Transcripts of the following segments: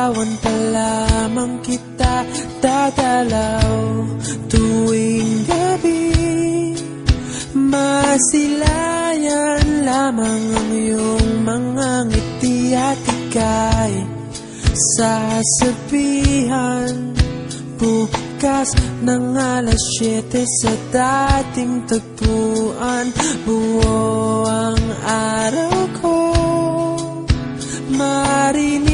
larawan pa lamang kita dadalaw tuwing gabi. Masilayan lamang ang iyong mga ngiti at ika'y sasabihan bukas ng alas 7 sa dating tagpuan. Buo ang araw ko, marinig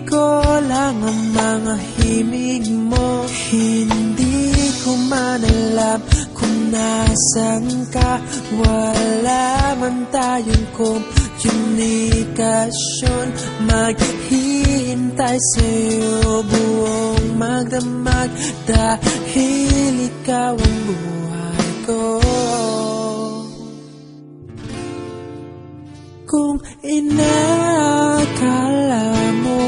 ko lang ang mga himig mo. Hindi ko man alam kung nasan ka, wala man tayong komunikasyon. Maghihintay sa'yo buong magdamag dahil ikaw ang buhay ko. Kung inakala mo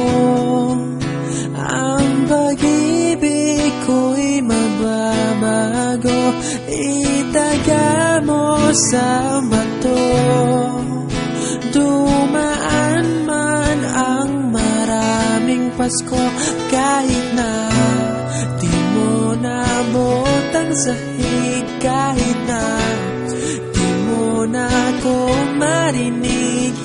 ang pag-ibig ko'y mababago, itaga mo sa bato. Dumaan man ang maraming Pasko, kahit na di mo nabot ang sahig, kahit na di mo na ako marinig.